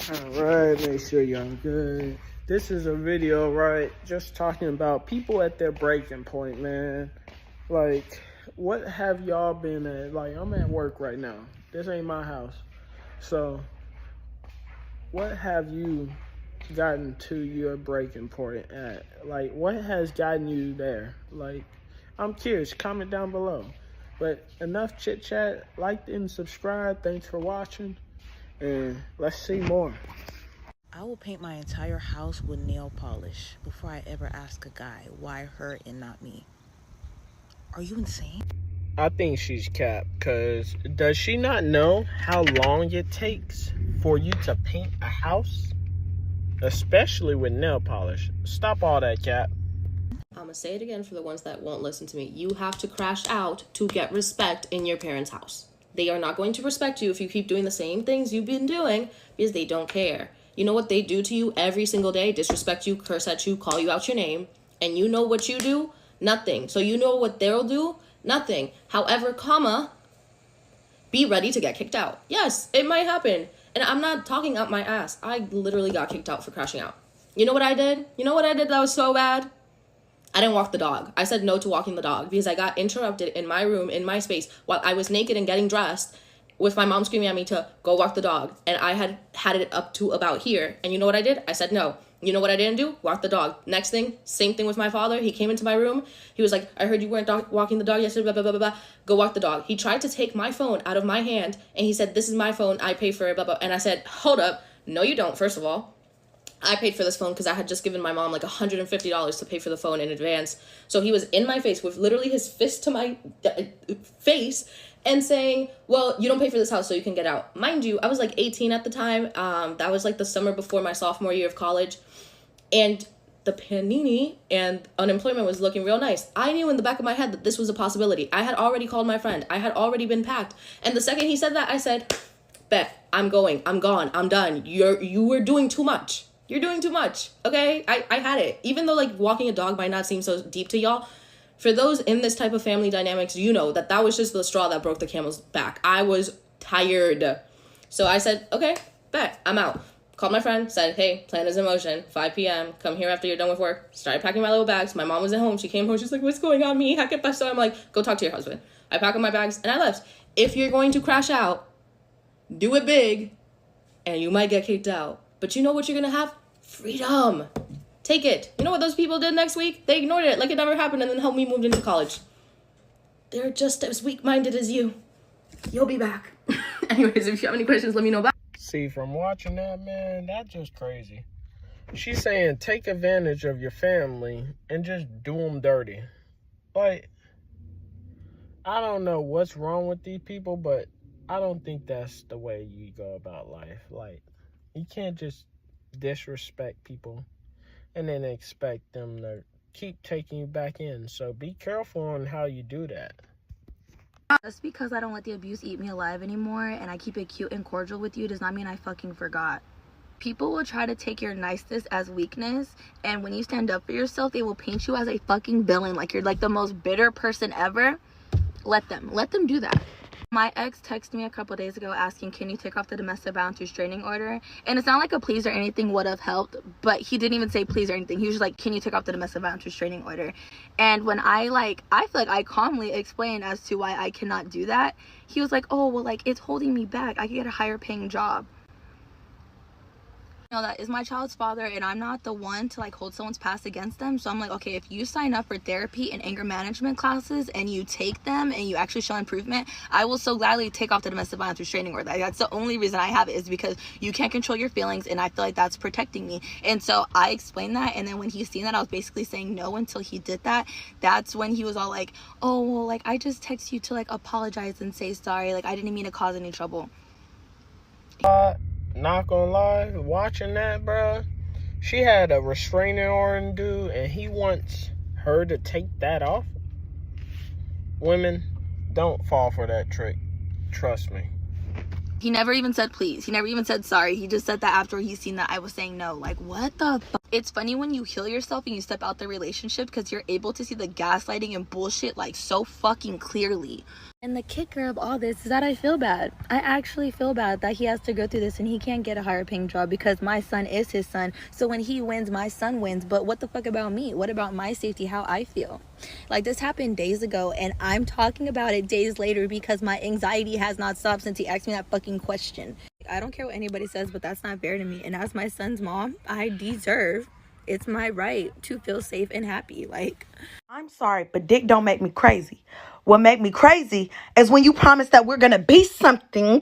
Alright, make sure you're good. This is a video, right? Just talking about people at their breaking point, man. Like, what have y'all been at? Like, I'm at work right now. This ain't my house. So, what have you gotten to your breaking point at? Like, what has gotten you there? Like, I'm curious. Comment down below. But enough chit chat. Like and subscribe. Thanks for watching. And let's see more. I will paint my entire house with nail polish before I ever ask a guy why her and not me. Are you insane? I think she's capped, because does she not know how long it takes for you to paint a house? Especially with nail polish. Stop all that, cap. I'm gonna say it again for the ones that won't listen to me. You have to crash out to get respect in your parents' house. They are not going to respect you if you keep doing the same things you've been doing because they don't care. You know what they do to you every single day? Disrespect you, curse at you, call you out your name. And you know what you do? Nothing. So you know what they'll do? Nothing. However, be ready to get kicked out. Yes, it might happen. And I'm not talking out my ass. I literally got kicked out for crashing out. You know what I did? You know what I did that was so bad? I didn't walk the dog. I said no to walking the dog because I got interrupted in my room, in my space, while I was naked and getting dressed with my mom screaming at me to go walk the dog. And I had it up to about here. And you know what I did? I said no. You know what I didn't do? Walk the dog. Next thing, same thing with my father. He came into my room. He was like, I heard you weren't walking the dog yesterday, blah, blah, blah, blah, blah. Go walk the dog. He tried to take my phone out of my hand. And he said, this is my phone. I pay for it, blah, blah. And I said, hold up. No, you don't, first of all. I paid for this phone because I had just given my mom like $150 to pay for the phone in advance. So he was in my face with literally his fist to my face and saying, well, you don't pay for this house so you can get out. Mind you, I was like 18 at the time. That was like the summer before my sophomore year of college. And the panini and unemployment was looking real nice. I knew in the back of my head that this was a possibility. I had already called my friend. I had already been packed. And the second he said that, I said, bet, I'm going, I'm gone, I'm done. You were doing too much. You're doing too much, okay? I had it. Even though, like, walking a dog might not seem so deep to y'all, for those in this type of family dynamics, you know that was just the straw that broke the camel's back. I was tired. So I said, okay, bet, I'm out. Called my friend, said, hey, plan is in motion, 5 p.m., come here after you're done with work. Started packing my little bags. My mom was at home. She came home. She's like, what's going on, me? ¿Qué pasó? I'm like, go talk to your husband. I packed up my bags, and I left. If you're going to crash out, do it big, and you might get kicked out. But you know what you're going to have? Freedom. Take it. You know what those people did next week? They ignored it like it never happened and then helped me move into college. They're just as weak-minded as you. You'll be back. Anyways, if you have any questions, let me know. Bye. See, from watching that, man, that's just crazy. She's saying take advantage of your family and just do them dirty. Like, I don't know what's wrong with these people, but I don't think that's the way you go about life. Like, you can't just disrespect people and then expect them to keep taking you back in. So be careful on how you do that. Just because I don't let the abuse eat me alive anymore and I keep it cute and cordial with you does not mean I fucking forgot. People will try to take your niceness as weakness, and when you stand up for yourself, they will paint you as a fucking villain, like you're like the most bitter person ever. Let them do that. My ex texted me a couple days ago asking, can you take off the domestic violence restraining order? And it's not like a please or anything would have helped, but he didn't even say please or anything. He was just like, can you take off the domestic violence restraining order? And when I feel like I calmly explained as to why I cannot do that, he was like, oh, well, like, it's holding me back. I could get a higher paying job. You know, that is my child's father, and I'm not the one to like hold someone's past against them. So I'm like, okay, if you sign up for therapy and anger management classes and you take them and you actually show improvement, I will so gladly take off the domestic violence restraining order. That's the only reason I have it, is because you can't control your feelings, and I feel like that's protecting me. And so I explained that, and then when he seen that I was basically saying no until he did that, that's when he was all like, oh, well, like, I just text you to like apologize and say sorry, like I didn't mean to cause any trouble. Not gonna lie, watching that, bro, she had a restraining order due, and he wants her to take that off. Women, don't fall for that trick. Trust me. He never even said please. He never even said sorry. He just said that after he seen that I was saying no. Like, what the fuck? It's funny when you heal yourself and you step out the relationship, because you're able to see the gaslighting and bullshit like so fucking clearly. And the kicker of all this is that I feel bad. I actually feel bad that he has to go through this and he can't get a higher paying job because my son is his son. So when he wins, my son wins. But what the fuck about me? What about my safety, how I feel? Like, this happened days ago and I'm talking about it days later because my anxiety has not stopped since he asked me that fucking question. I don't care what anybody says, but that's not fair to me. And as my son's mom, I deserve, it's my right to feel safe and happy. Like, I'm sorry, but dick don't make me crazy. What make me crazy is when you promise that we're gonna be something,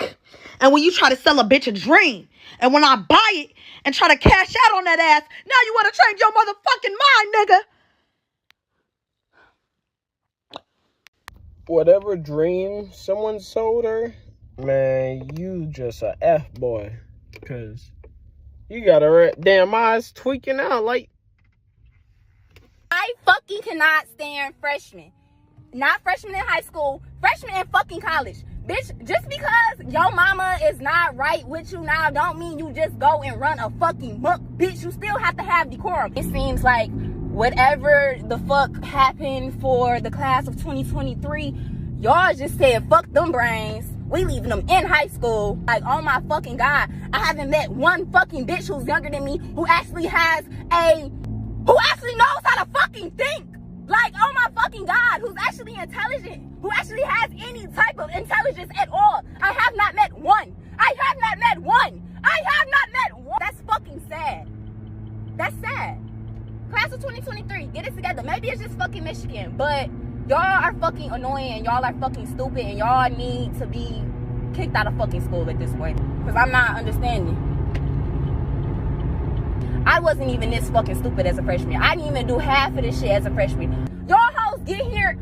and when you try to sell a bitch a dream, and when I buy it and try to cash out on that ass, now you want to change your motherfucking mind, nigga. Whatever dream someone sold her, man, you just a F-boy. Because you got her damn eyes tweaking out like... I fucking cannot stand freshmen. Not freshmen in high school, freshmen in fucking college. Bitch, just because your mama is not right with you now don't mean you just go and run a fucking muck. Bitch, you still have to have decorum. It seems like whatever the fuck happened for the class of 2023, y'all just said fuck them brains. We leaving them in high school. Like, oh my fucking God, I haven't met one fucking bitch who's younger than me who actually knows how to fucking think. Like, oh my fucking God, who's actually intelligent, who actually has any type of intelligence at all. I have not met one. I have not met one. I have not met one. That's fucking sad. That's sad. Class of 2023, get it together. Maybe it's just fucking Michigan, but y'all are fucking annoying and y'all are fucking stupid and y'all need to be kicked out of fucking school at this point. Because I'm not understanding. I wasn't even this fucking stupid as a freshman. I didn't even do half of this shit as a freshman. Y'all hoes get here.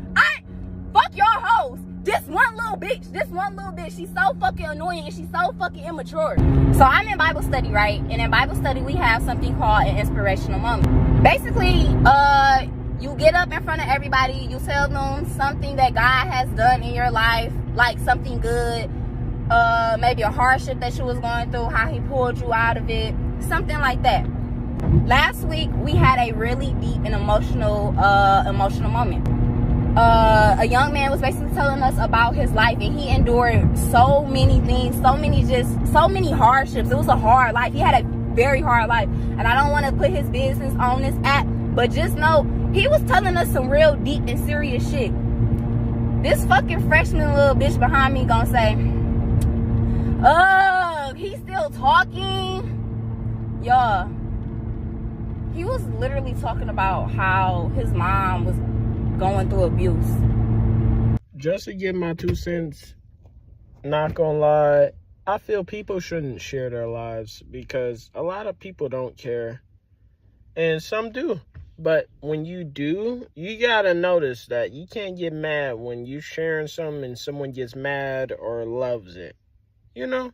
Fuck y'all hoes. This one little bitch, she's so fucking annoying and she's so fucking immature. So I'm in Bible study, right? And in Bible study, we have something called an inspirational moment. Basically, you get up in front of everybody, you tell them something that God has done in your life, like something good, maybe a hardship that you was going through, how he pulled you out of it, something like that. Last week, we had a really deep and emotional moment. A young man was basically telling us about his life, and he endured so many things, so many hardships. It was a hard life. He had a very hard life, and I don't want to put his business on this app, but just know he was telling us some real deep and serious shit. This fucking freshman little bitch behind me gonna say, he's still talking. Yeah. He was literally talking about how his mom was going through abuse. Just to give my 2 cents, not gonna lie, I feel people shouldn't share their lives because a lot of people don't care. And some do. But when you do, you gotta notice that you can't get mad when you're sharing something and someone gets mad or loves it. You know,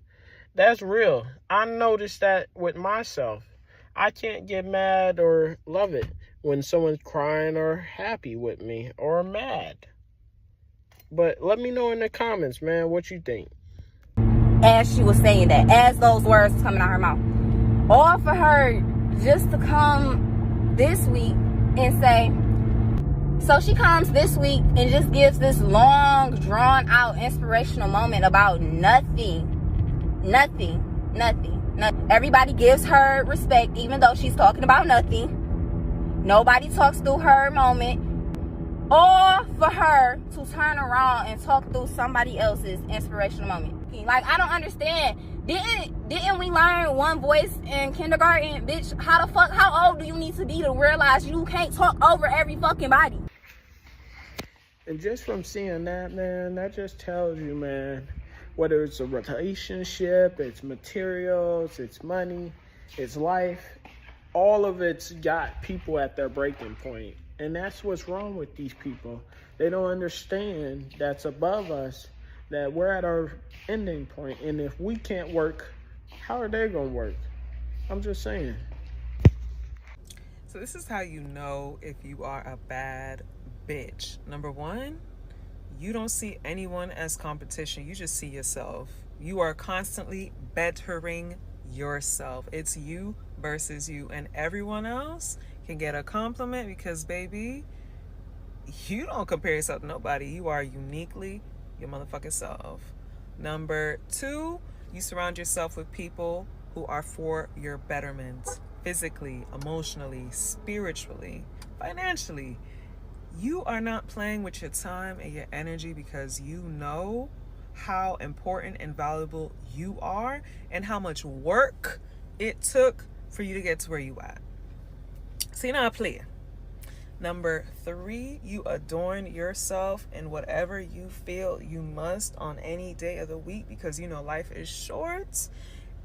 that's real. I noticed that with myself. I can't get mad or love it when someone's crying or happy with me or mad. But let me know in the comments, man, what you think. As she was saying that, as those words was coming out her mouth. All for her just to come this week and say, so she comes this week and just gives this long, drawn out, inspirational moment about nothing. Everybody gives her respect, even though she's talking about nothing. Nobody talks through her moment. Or for her to turn around and talk through somebody else's inspirational moment. Like, I don't understand. Didn't we learn one voice in kindergarten? Bitch, how old do you need to be to realize you can't talk over every fucking body? And just from seeing that, man, that just tells you, man, whether it's a relationship, it's materials, it's money, it's life, all of it's got people at their breaking point. And that's what's wrong with these people. They don't understand that's above us, that we're at our ending point. And if we can't work, how are they going to work? I'm just saying. So this is how you know if you are a bad bitch. Number one, you don't see anyone as competition. You just see yourself. You are constantly bettering yourself. It's you versus you, and everyone else can get a compliment because, baby, you don't compare yourself to nobody. You are uniquely your motherfucking self. Number 2, you surround yourself with people who are for your betterment, physically, emotionally, spiritually, financially. You are not playing with your time and your energy because you know how important and valuable you are and how much work it took for you to get to where you at. So you're not playing. Number 3, you adorn yourself in whatever you feel you must on any day of the week because you know life is short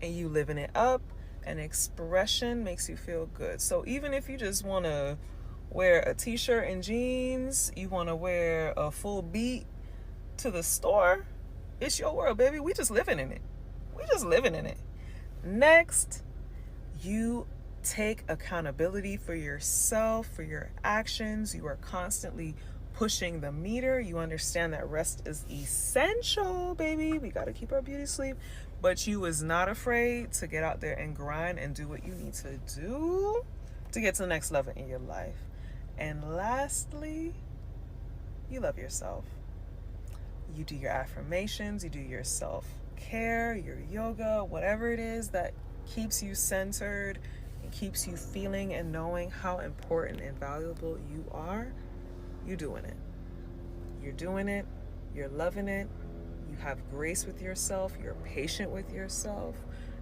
and you living it up, and expression makes you feel good. So even if you just want to wear a t-shirt and jeans, you want to wear a full beat to the store, it's your world, baby. We just living in it. Next, you take accountability for yourself, for your actions. You are constantly pushing the meter. You understand that rest is essential, baby. We got to keep our beauty sleep. But you is not afraid to get out there and grind and do what you need to do to get to the next level in your life. And lastly, you love yourself. You do your affirmations, you do your self-care, your yoga, whatever it is that keeps you centered and keeps you feeling and knowing how important and valuable you are. You're doing it. You're loving it. You have grace with yourself. You're patient with yourself.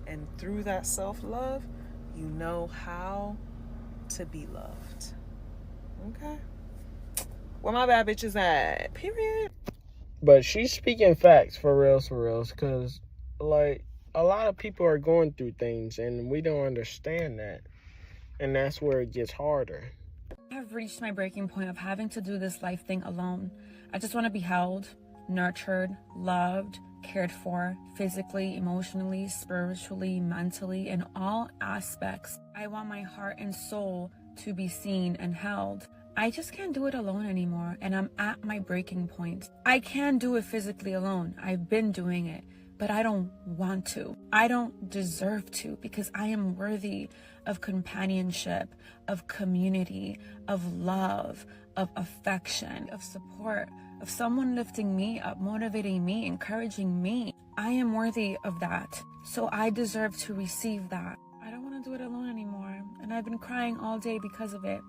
And through that self-love, you know how to be loved. Okay? Where my bad bitches at? Period. But she's speaking facts for reals, because, like, a lot of people are going through things, and we don't understand that. And that's where it gets harder. I've reached my breaking point of having to do this life thing alone. I just want to be held, nurtured, loved, cared for, physically, emotionally, spiritually, mentally, in all aspects. I want my heart and soul to be seen and held. I just can't do it alone anymore, and I'm at my breaking point. I can do it physically alone. I've been doing it, but I don't want to. I don't deserve to, because I am worthy of companionship, of community, of love, of affection, of support, of someone lifting me up, motivating me, encouraging me. I am worthy of that, so I deserve to receive that. I don't want to do it alone anymore, and I've been crying all day because of it.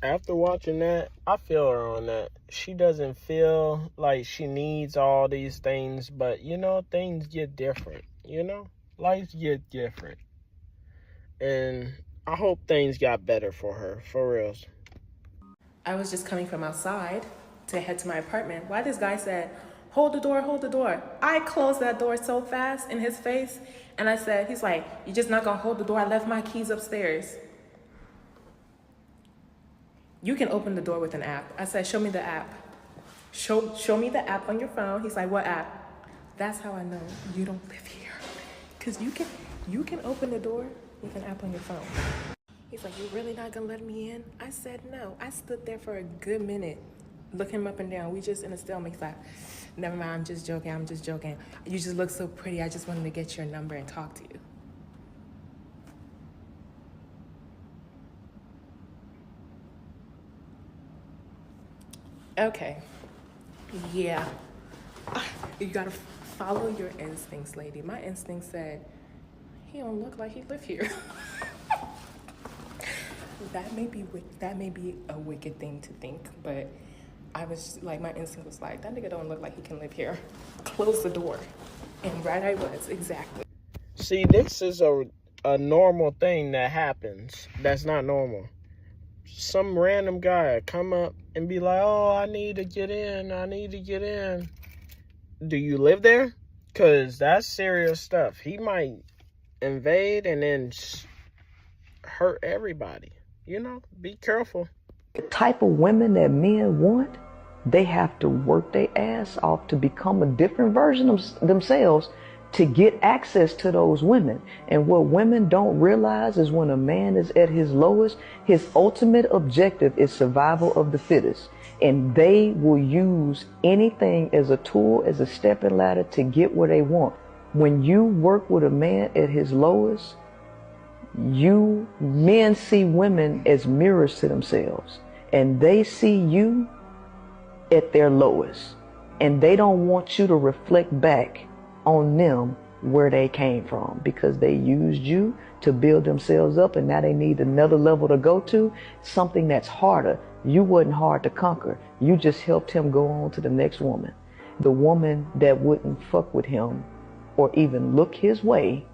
After watching that, I feel her on that. She doesn't feel like she needs all these things, but, you know, things get different, you know? Life get different. And I hope things got better for her, for reals. I was just coming from outside to head to my apartment. Why this guy said, hold the door, hold the door. I closed that door so fast in his face. And I said, he's like, you're just not gonna hold the door? I left my keys upstairs. You can open the door with an app. I said, show me the app. Show me the app on your phone. He's like, what app? That's how I know you don't live here. Cause you can open the door with an app on your phone. He's like, you really not gonna let me in? I said, no. I stood there for a good minute, looking him up and down. We just in a stalemate. He's like, never mind, I'm just joking. You just look so pretty. I just wanted to get your number and talk to you. Okay, yeah, you gotta follow your instincts, lady. My instinct said, he don't look like he live here. That may be a wicked thing to think, but I was like, my instinct was like, that nigga don't look like he can live here. Close the door. And right I was, exactly. See, this is a normal thing that happens. That's not normal. Some random guy come up and be like, oh, I need to get in. Do you live there? Because that's serious stuff. He might invade and then hurt everybody. You know, be careful. The type of women that men want, they have to work their ass off to become a different version of themselves to get access to those women. And what women don't realize is when a man is at his lowest, his ultimate objective is survival of the fittest. And they will use anything as a tool, as a stepping ladder to get where they want. When you work with a man at his lowest, men see women as mirrors to themselves. And they see you at their lowest. And they don't want you to reflect back on them where they came from, because they used you to build themselves up, and now they need another level to go to, something that's harder. You wasn't hard to conquer. You just helped him go on to the next woman. The woman that wouldn't fuck with him or even look his way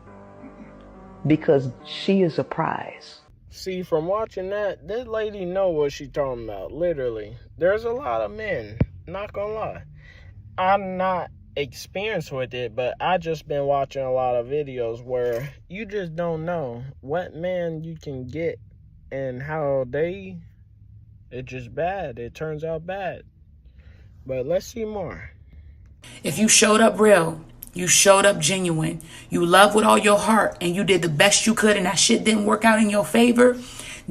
because she is a prize. See, from watching that, this lady know what she talking about, literally. There's a lot of men, not gonna lie. I'm not experienced with it, but I just been watching a lot of videos where you just don't know what man you can get and how it's just bad. It turns out bad. But let's see more. If you showed up real, you showed up genuine, you love with all your heart, and you did the best you could, and that shit didn't work out in your favor,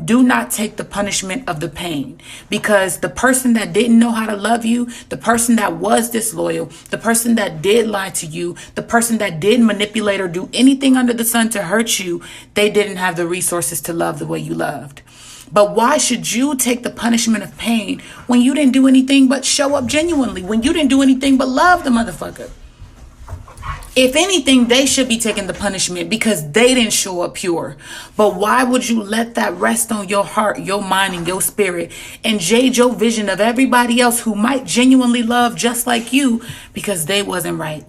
do not take the punishment of the pain. Because the person that didn't know how to love you, the person that was disloyal, the person that did lie to you, the person that did manipulate or do anything under the sun to hurt you, they didn't have the resources to love the way you loved. But why should you take the punishment of pain when you didn't do anything but show up genuinely, when you didn't do anything but love the motherfucker? If anything, they should be taking the punishment because they didn't show up pure. But why would you let that rest on your heart, your mind, and your spirit, and jade your vision of everybody else who might genuinely love just like you because they wasn't right?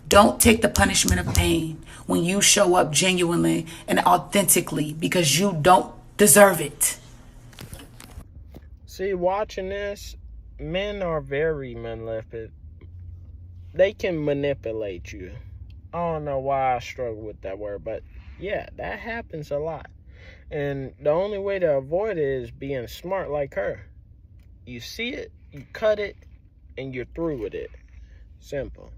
Don't take the punishment of pain when you show up genuinely and authentically, because you don't deserve it. See, watching this, men are very manipulative. They can manipulate you. I don't know why I struggle with that word, but yeah, that happens a lot. And the only way to avoid it is being smart like her. You see it, you cut it, and you're through with it. Simple.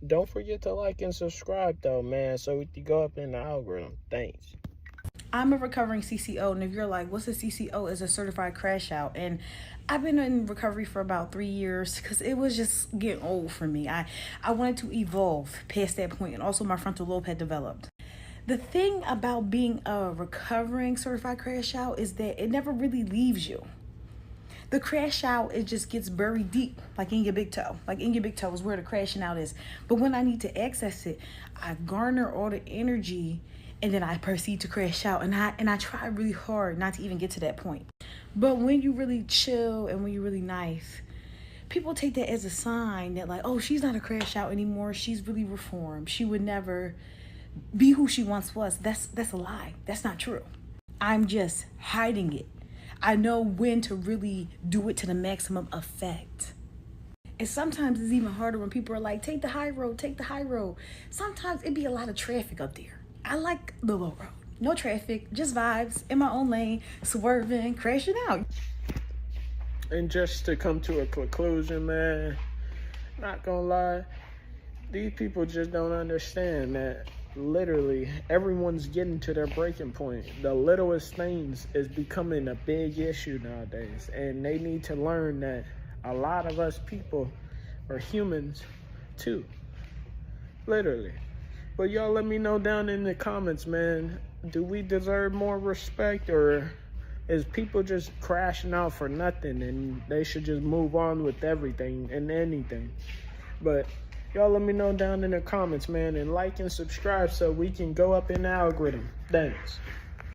Don't forget to like and subscribe though, man, so we can go up in the algorithm. Thanks. I'm a recovering CCO, and if you're like, what's a CCO? Is a certified crash out. And I've been in recovery for about 3 years because it was just getting old for me. I wanted to evolve past that point, and also my frontal lobe had developed. The thing about being a recovering certified crash out is that it never really leaves you. The crash out, it just gets buried deep, like in your big toe. Like in your big toe is where the crashing out is. But when I need to access it, I garner all the energy, and then I proceed to crash out. And I try really hard not to even get to that point. But when you really chill and when you're really nice, people take that as a sign that like, oh, she's not a crash out anymore. She's really reformed. She would never be who she once was. That's a lie. That's not true. I'm just hiding it. I know when to really do it to the maximum effect. And sometimes it's even harder when people are like, take the high road, take the high road. Sometimes it be a lot of traffic up there. I like the low road. No traffic, just vibes, in my own lane, swerving, crashing out. And just to come to a conclusion, man, not gonna lie, these people just don't understand that literally everyone's getting to their breaking point. The littlest things is becoming a big issue nowadays, and they need to learn that a lot of us people are humans too, literally. But y'all let me know down in the comments, man, do we deserve more respect, or is people just crashing out for nothing and they should just move on with everything and anything? But y'all let me know down in the comments, man, and like and subscribe so we can go up in the algorithm. Thanks.